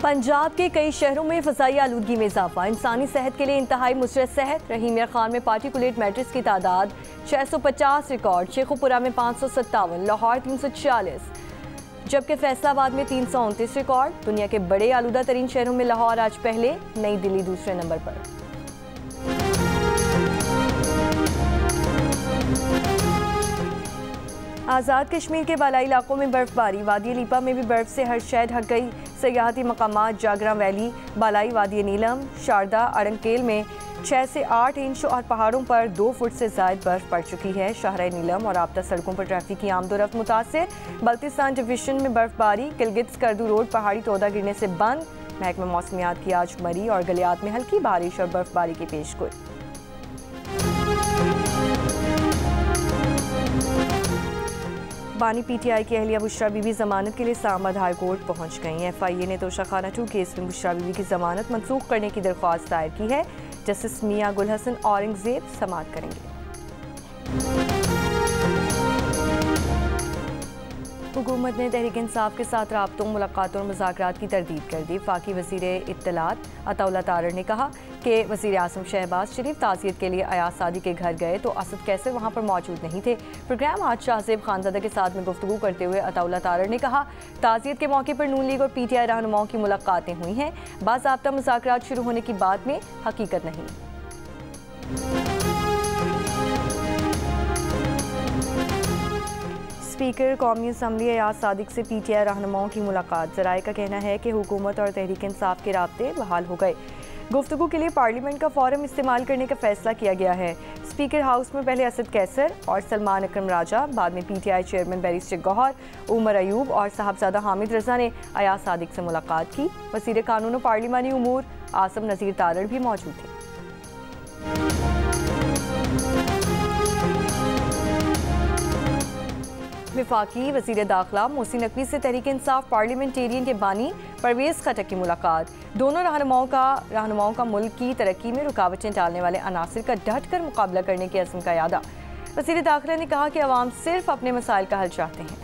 पंजाब के कई शहरों में फ़ज़ाई आलूदगी में इजाफा, इंसानी सेहत के लिए इंतहाई मुसरत सेहत। रहीम यार खान में पार्टिकुलेट मैट्रिक्स की तादाद 650 रिकॉर्ड, शेखुपुरा में 557, लाहौर 346, जबकि फैसलाबाद में 329 रिकॉर्ड। दुनिया के बड़े आलूदा तरीन शहरों में लाहौर आज पहले, नई दिल्ली दूसरे नंबर पर। आज़ाद कश्मीर के बालाई इलाकों में बर्फबारी, वादी लीपा में भी बर्फ से हर शय ढक गई। सयाहती मकामात जागरा वैली, बालाई वादी नीलम, शारदा, अड़ंकेल में 6 से 8 इंच और पहाड़ों पर 2 फुट से ज़ायद बर्फ पड़ चुकी है। शाहरा नीलम और आबता सड़कों पर ट्रैफिक की आमदोरफ्त मुतासिर। बल्तिस्तान डिवीजन में बर्फबारी, किलगित स्कर्दू रोड पहाड़ी तोदा गिरने से बंद। महकमा मौसमियात की आज मरी और गलियात में हल्की बारिश और बर्फबारी की पेशगोई। बानी पीटीआई की अहलिया बुशरा बीबी जमानत के लिए इस्लामाबाद हाई कोर्ट पहुंच गई हैं। FIA ने तोशाखाना 2 केस में बुशरा बीबी की जमानत मनसूख करने की दरख्वास्त दायर की है। जस्टिस मियां गुल हसन औरंगजेब समाअत करेंगे। हुकूमत ने तहरीक इंसाफ के साथ राब्तों, मुलाकातों और मुज़ाकरात की तरदीद कर दी। फाकी वज़ीर इत्तलात अताउल्लाह तारड़ ने कहा कि वज़ीर आज़म शहबाज शरीफ ताज़ियत के लिए अयाज सादी के घर गए तो असद कैसर वहाँ पर मौजूद नहीं थे। प्रोग्राम आज शाहज़ेब खानज़ादा के साथ में गुफ्तगू करते हुए अताउल्लाह तारड़ ने कहा, ताज़ियत के मौके पर नून लीग और PTI रहनुमाओं की मुलाकातें हुई हैं, बाज़ाब्ता मुज़ाकरात शुरू होने की बात में हकीकत नहीं। स्पीकर कौमी असम्बली अयाज सादिक से PTI रहनुमाओं की मुलाकात। ज़राए का कहना है कि हुकूमत और तहरीक इंसाफ के राब्ते बहाल हो गए। गुफ्तगू के लिए पार्लियामेंट का फोरम इस्तेमाल करने का फैसला किया गया है। स्पीकर हाउस में पहले असद कैसर और सलमान अकरम राजा, बाद में PTI chairman barrister Gohar, Umar Ayub और साहबजादा हामिद रजा ने अयाज सादिक से मुलाकात की। वज़ीर कानून और पार्लिमानी उमूर आसम नज़ीर तारड़ भी मौजूद थे। वफाकी वज़ीर दाखिला मोहसिन नकवी से तहरीक इंसाफ पार्लियामेंटेरियन के बानी परवेज़ खटक की मुलाकात। दोनों रहनुमाओं का मुल्क की तरक्की में रुकावटें डालने वाले अनासिर का डट कर मुकाबला करने के अज़्म का यादा। वज़ीर दाखिला ने कहा कि अवाम सिर्फ अपने मसाइल का हल चाहते हैं।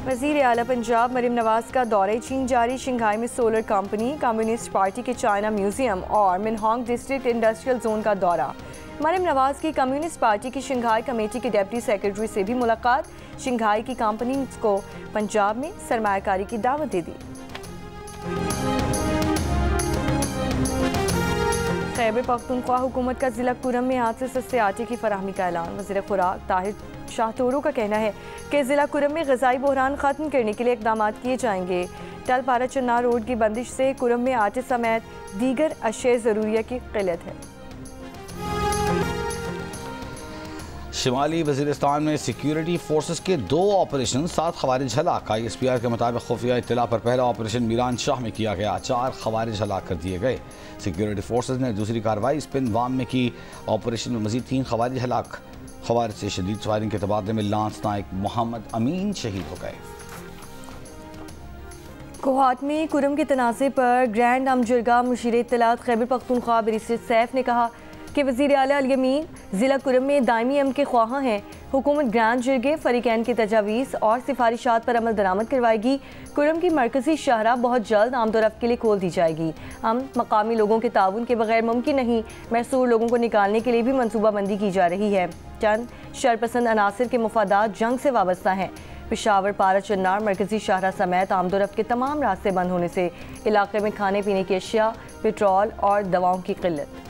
वज़ीर आला पंजाब मरीम नवाज़ का दौरे चीन जारी। शंघाई में सोलर कंपनी, कम्युनिस्ट पार्टी के चाइना म्यूजियम और मिनहोंग डिस्ट्रिक्ट इंडस्ट्रियल जोन का दौरा। मरीम नवाज़ की कम्युनिस्ट पार्टी की शंघाई कमेटी के डिप्टी सेक्रेटरी से भी मुलाकात। शंघाई की कंपनीज को पंजाब में सरमायाकारी की दावत दे दी। खैबर पख्तूनख्वा हुकूमत का ज़िला कुरम में आज से सस्ते आटे की फराहमी का ऐलान। वज़ीर खुराक ताहिर शाह तोरू का कहना है कि ज़िला कुरम में ग़ज़ाई बहरान ख़त्म करने के लिए इक़दाम किए जाएंगे। टलपारा चन्नार रोड की बंदिश से कुरम में आटे समेत दीगर अशे ज़रूरिया की क़िल्लत है। शिमाली वज़ीरिस्तान में सिक्योरिटी फोर्सेस के 2 ऑपरेशन, 7 खवारिज हलाक। ISPR के मुताबिक खुफिया इत्तला पर पहला ऑपरेशन मीरान शाह में किया गया, 4 खवारिज हलाक कर दिए गए। सिक्योरिटी फोर्सेस ने दूसरी कार्रवाई स्पिन वाम में की। ऑपरेशन में मजीद 3 खवारिज हलाक। खवारिज से शदीद फायरिंग के तबादले में लांस नाइक मोहम्मद अमीन शहीद हो गए। कोहाट में कुरम के तनाज़े पर ग्रैंड अमजरगा मुशीर इत्तलात खैबर पख्तूनख्वा बैरिस्टर सैफ ने कहा कि वज़ीर आला अल यमीन ज़िला कुरम में दायमी अमन के ख्वाहां हैं। हुकूमत ग्रांड जिरगे फ़रीक़ैन की तजावीज़ और सिफारिशात पर अमल दरामद करवाएगी। कुरम की मरकज़ी शाहरा बहुत जल्द आमदोरफ्त के लिए खोल दी जाएगी। मकामी लोगों के ताउन के बगैर मुमकिन नहीं। महसूर लोगों को निकालने के लिए भी मनसूबाबंदी की जा रही है। चंद शरपसंद अनासिर के मुफादात जंग से वाबस्ता हैं। पेशावर, पारा, चन्नार, मरकज़ी शाहरा समेत आमदोरफ्त के तमाम रास्ते बंद होने से इलाके में खाने पीने की अशिया, पेट्रोल और दवाओं की क़िल्लत।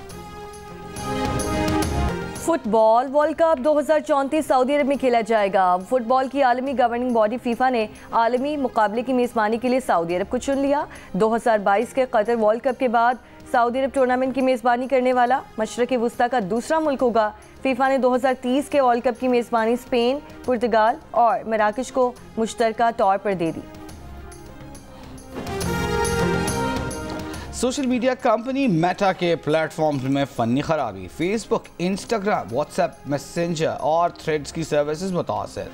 फुटबॉल वर्ल्ड कप 2034 सऊदी अरब में खेला जाएगा। फुटबॉल की आलमी गवर्निंग बॉडी फीफा ने आलमी मुकाबले की मेज़बानी के लिए सऊदी अरब को चुन लिया। 2022 के कतर वर्ल्ड कप के बाद सऊदी अरब टूर्नामेंट की मेज़बानी करने वाला मशरक़ वस्ता का दूसरा मुल्क होगा। फीफा ने 2030 के वर्ल्ड कप की मेज़बानी स्पेन, पुर्तगाल और मराकश को मुश्तरका तौर पर दे दी। सोशल मीडिया कंपनी मेटा के प्लेटफॉर्म्स में फ़नी खराबी। फेसबुक, इंस्टाग्राम, व्हाट्सएप, मैसेंजर और थ्रेड्स की सर्विसेज मुतासर।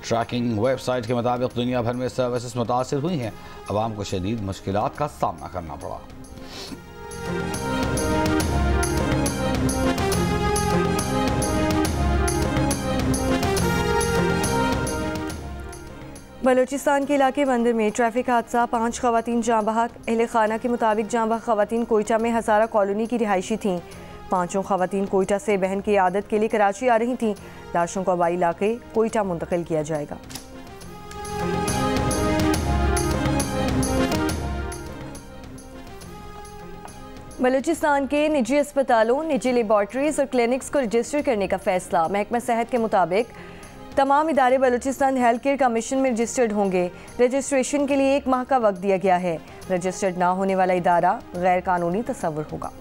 ट्रैकिंग वेबसाइट के मुताबिक दुनिया भर में सर्विसेज मुतासर हुई हैं। अवाम को शदीद मुश्किलात का सामना करना पड़ा। बलूचिस्तान के इलाके बंदर में ट्रैफिक हादसा, 5 खवातीन जाँ बहक। अहले खाना के मुताबिक जाँ बहक खवातीन कोयटा में हज़ारा कॉलोनी की रिहायशी थीं। 5 खवातीन कोयटा से बहन की आदत के लिए कराची आ रही थीं। लाशों को आबाई इलाके कोयटा मुंतकिल किया जाएगा। बलूचिस्तान के निजी अस्पतालों, निजी लेबॉर्ट्रीज और क्लिनिक्स को रजिस्टर करने का फैसला। महकमा सेहत के मुताबिक तमाम इदारे बलूचिस्तान हेल्थ केयर कमीशन में रजिस्टर्ड होंगे। रजिस्ट्रेशन के लिए 1 माह का वक्त दिया गया है। रजिस्टर्ड ना होने वाला इदारा गैर कानूनी तस्वुर होगा।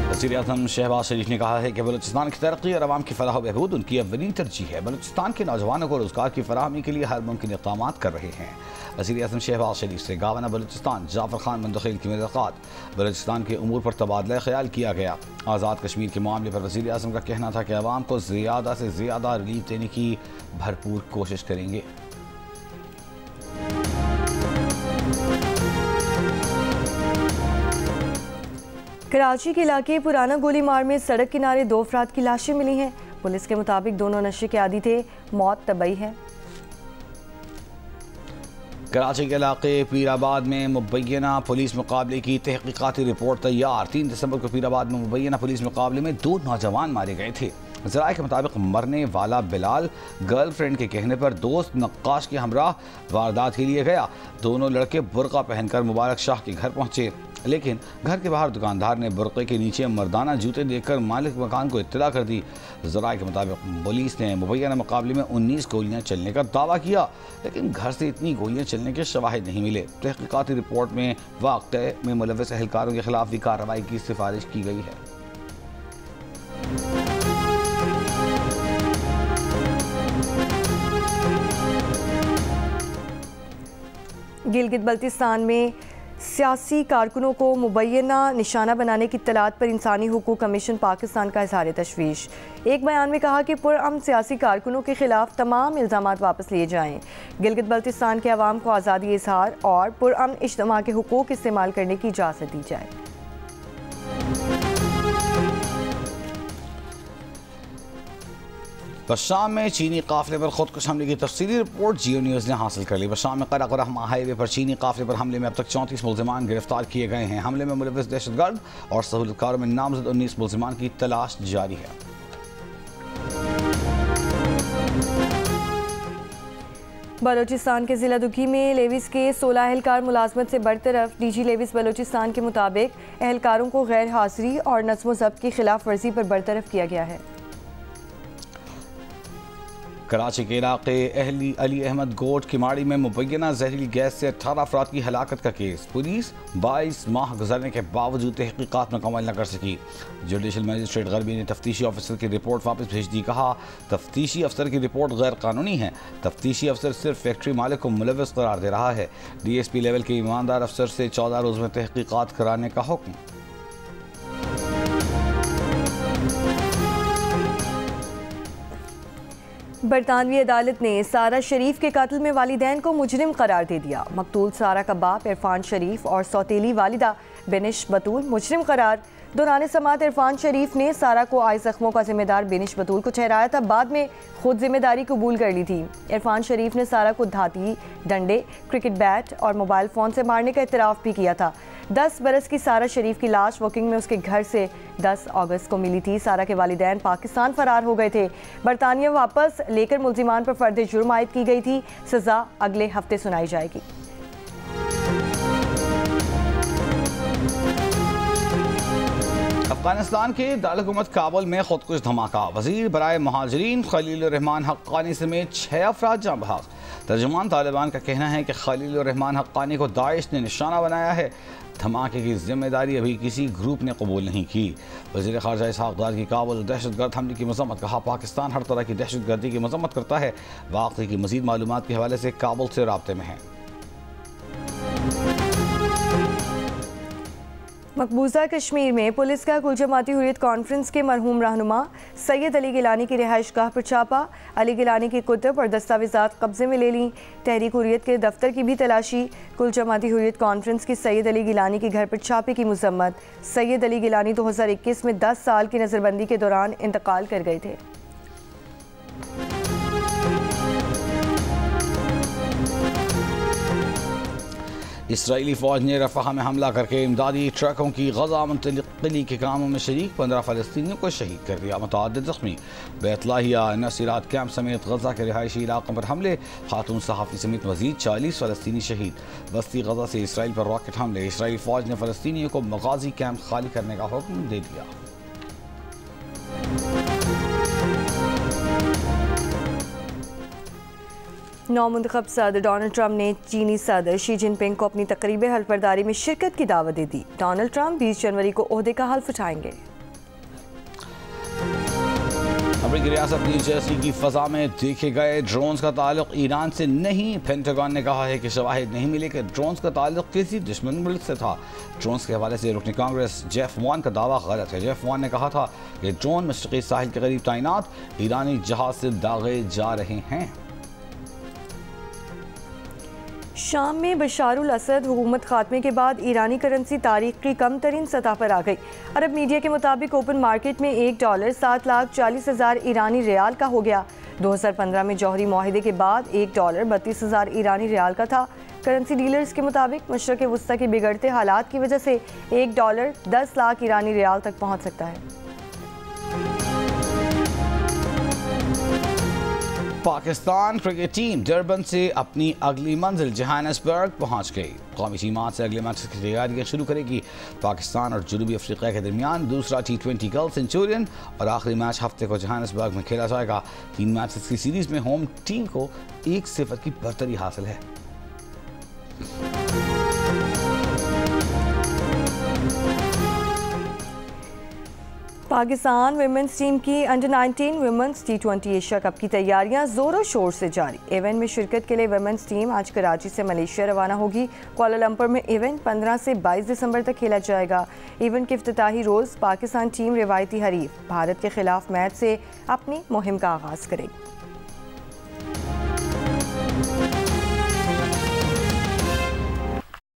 वज़ीर-ए-आज़म शहबाज शरीफ ने कहा है कि बलूचिस्तान की तरक्की और आवाम की फलाह बहबूद उनकी अव्वली तरजीह है। बलूचिस्तान के नौजवानों को रोजगार की फराहमी के लिए हर मुमकिन इक़दाम कर रहे हैं। वज़ीर-ए-आज़म शहबाज शरीफ से गवर्नर बलूचिस्तान जाफर खान मंदखिल की मुलाकात। बलूचिस्तान के उमूर पर तबादला ख्याल किया गया। आज़ाद कश्मीर के मामले पर वज़ीर-ए-आज़म का कहना था कि आवाम को ज़्यादा से ज़्यादा रिलीफ देने की भरपूर कोशिश करेंगे। कराची के इलाके पुराना गोली मार में सड़क किनारे 2 अफराद की लाशें मिली हैं। पुलिस के मुताबिक दोनों नशे के आदी थे। मौत तबई है। कराची के इलाके पीराबाद में मुबैना पुलिस मुकाबले की तहकीकाती रिपोर्ट तैयार। 3 दिसंबर को पीराबाद में मुबैना पुलिस मुकाबले में 2 नौजवान मारे गए थे। ज़राए के मुताबिक मरने वाला बिलाल गर्लफ्रेंड के कहने पर दोस्त नक्काश के हमरा वारदात के लिए गया। दोनों लड़के बुर्का पहनकर मुबारक शाह के घर पहुंचे, लेकिन घर के बाहर दुकानदार ने बुर्के के नीचे मर्दाना जूते देखकर मालिक मकान को इत्तला कर दी। ज़राए के मुताबिक पुलिस ने मुबैना मुकाबले में 19 गोलियां चलने का दावा किया, लेकिन घर से इतनी गोलियां चलने के शवाहिद नहीं मिले। तहकीकाती रिपोर्ट में वाक़े में मुलव्वस एहलकारों के खिलाफ भी कार्रवाई की सिफारिश की गई है। गिलगित बल्तिस्तान में सियासी कारकुनों को मुबैना निशाना बनाने की इत्तलात पर इंसानी हुकूक कमीशन पाकिस्तान का इज़हार तशवीश। एक बयान में कहा कि पुरअमन सियासी कारकुनों के खिलाफ तमाम इल्ज़ामात वापस लिए जाएँ। गिलगित बल्तिस्तान के अवाम को आज़ादी इज़हार और पुरअमन इज्तिमा के हुकूक इस्तेमाल करने की इजाज़त दी जाए। बशाम में चीनी काफिले पर खुदकुश हमले की तफसीली रिपोर्ट जियो न्यूज़ ने हासिल कर ली। बशाम में क़रा रहमा हाईवे पर चीनी काफिले पर हमले में अब तक 34 मुल्ज़िमान गिरफ्तार किए गए हैं। हमले में मुलव्वस दहशतगर्द और सहूलतकारों में नामजद 19 मुल्ज़िमान की तलाश जारी है। बलूचिस्तान के ज़िला दुखी में लेविस के 16 एहलकार मुलाजमत से बरतरफ। डीजी लेविस बलूचिस्तान के मुताबिक एहलकारों को गैर हाज़िरी और नज़्म व ज़ब्त की खिलाफ वर्जी पर बरतरफ किया गया है। कराची के इलाके अली अहमद गोट किमाड़ी में मुबैना जहरीली गैस से 18 अफराद की हलाकत का केस। पुलिस 22 माह गुजरने के बावजूद तहकीकात मुकम्मल न कर सकी। जुडिशल मजिस्ट्रेट गरबी ने तफ्तीशी ऑफिसर की रिपोर्ट वापस भेज दी। कहा तफ्तीशी अफसर की रिपोर्ट गैर कानूनी है। तफ्तीशी अफसर सिर्फ फैक्ट्री मालिक को मुलव्वस करार दे रहा है। DSP लेवल के ईमानदार अफसर से 14 रोज़ में तहकीकात कराने का हुक्म। बरतानवी अदालत ने सारा शरीफ के कत्ल में वालिदैन को मुजरिम करार दे दिया। मकतूल सारा का बाप इरफान शरीफ और सौतेली वालिदा बिनिश बतूल मुजरिम करार। दौरान समात इरफान शरीफ ने सारा को आए जख्मों का जिम्मेदार बिनिश बतूल को ठहराया था, बाद में खुद जिम्मेदारी कबूल कर ली थी। इरफान शरीफ ने सारा को धाती, डंडे, क्रिकेट बैट और मोबाइल फ़ोन से मारने का इतराफ़ भी किया था। 10 बरस की सारा शरीफ की लाश वोकिंग में उसके घर से 10 अगस्त को मिली थी। सारा के वालिदैन पाकिस्तान फरार हो गए थे। बरतानिया वापस लेकर मुल्जिमान पर फर्द जुर्म आयद की गई थी। सज़ा अगले हफ्ते सुनाई जाएगी। अफगानिस्तान के दारकूमत काबुल में खुदकुश धमाका। वजीर बराए महाजरीन खलील रहमान हक्कानी समेत 6 अफराद जाँ बहक। तर्जुमान तालिबान का कहना है कि खलील रहमान हक्कानी को दाइश ने निशाना बनाया है। धमाके की जिम्मेदारी अभी किसी ग्रुप ने कबूल नहीं की। वज़ीर ख़ारजा इसहाक़ दार की काबुल दहशतगर्द हमले की मज़म्मत। कहा पाकिस्तान हर तरह की दहशतगर्दी की मज़म्मत करता है। वाक़े की मज़ीद मालूमात के हवाले से काबुल से राब्ते में है। मकबूजा कश्मीर में पुलिस का कुल जमाती हुर्रियत कॉन्फ्रेंस के मरहूम रहनुमा सैयद अली गिलानी की रिहाइश गाह पर छापा। अली गिलानी की कुतुब और दस्तावेज़ात कब्जे में ले ली। तहरीक हुर्रियत के दफ्तर की भी तलाशी। कुल जमाती हुर्रियत कॉन्फ्रेंस की सैयद अली गिलानी के घर पर छापे की मजम्मत। सैयद अली गिलानी 2021 में 10 साल की नज़रबंदी के दौरान इंतकाल कर गए थे। इसराइली फ़ौज ने रफ़ा में हमला करके इमदादी ट्रकों की गजा मुंतकिली के कामों में शरीक 15 फ़लस्तीनियों को शहीद कर दिया। मुतअद्दिद ज़ख्मी। बैतलाहिया नसीरात कैंप समेत गजा के रिहायशी इलाकों पर हमले, खातून सहाफ़ी समेत मज़ीद 40 फ़लस्तीनी शहीद। बस्ती गजा से इसराइल पर रॉकेट हमले, इसराइली फ़ौज ने फ़लस्तीनियों को मगाज़ी कैंप खाली करने का हुक्म दे दिया। नौमुंतखब सदर डोनाल्ड ट्रंप ने चीनी सदर शी जिनपिंग को अपनी तकरीब हल्फबरदारी में शिरकत की दावत दे दी। डोनाल्ड ट्रंप 20 जनवरी को ओहदे का हल्फ उठाएंगे। अमेरिकी रियासत न्यू जर्सी की फ़ज़ा में देखे गए ड्रोन्स का ताल्लुक ईरान से नहीं। पेंटागन ने कहा है कि शवाहिद नहीं मिले कि ड्रोन्स का ताल्लुक किसी दुश्मन मुल्क से था। ड्रोन्स के हवाले से रुकन कांग्रेस जेफ वॉन का दावा गलत है। जेफ वॉन ने कहा था कि ड्रोन मशरक़ी साहिल के करीब तैनात ईरानी जहाज से दागे जा रहे हैं। शाम में बशारुल असद हुकूमत खात्मे के बाद ईरानी करेंसी तारीख की कम तरीन सतह पर आ गई। अरब मीडिया के मुताबिक ओपन मार्केट में $1 7,40,000 ईरानी रियाल का हो गया। 2015 में जौहरी मुआहिदे के बाद $1 32,000 ईरानी रियाल का था। करेंसी डीलर्स के मुताबिक मशरक़ वस्ता के बिगड़ते हालात की वजह से $1 10 लाख ईरानी रियाल तक पहुँच सकता है। पाकिस्तान क्रिकेट टीम डरबन से अपनी अगली मंजिल जोहानिसबर्ग पहुंच गई। कौमी टीम आज से अगले मैच की तैयारियां शुरू करेगी। पाकिस्तान और जनूबी अफ्रीका के दरमियान दूसरा T20 गर्ल सेंचुरियन और आखिरी मैच हफ्ते को जोहानिसबर्ग में खेला जाएगा। 3 मैचेस की सीरीज में होम टीम को 1-0 की बढ़तरी हासिल है। पाकिस्तान विमेंस टीम की under 19 women's T20 Asia cup की तैयारियां जोरों शोर से जारी। इवेंट में शिरकत के लिए विमेंस टीम आज कराची से मलेशिया रवाना होगी। कुआलालंपुर में इवेंट 15 से 22 दिसंबर तक खेला जाएगा। इवेंट के इफ्तिताही रोज़ पाकिस्तान टीम रिवायती हरीफ भारत के खिलाफ मैच से अपनी मुहिम का आगाज़ करेगी।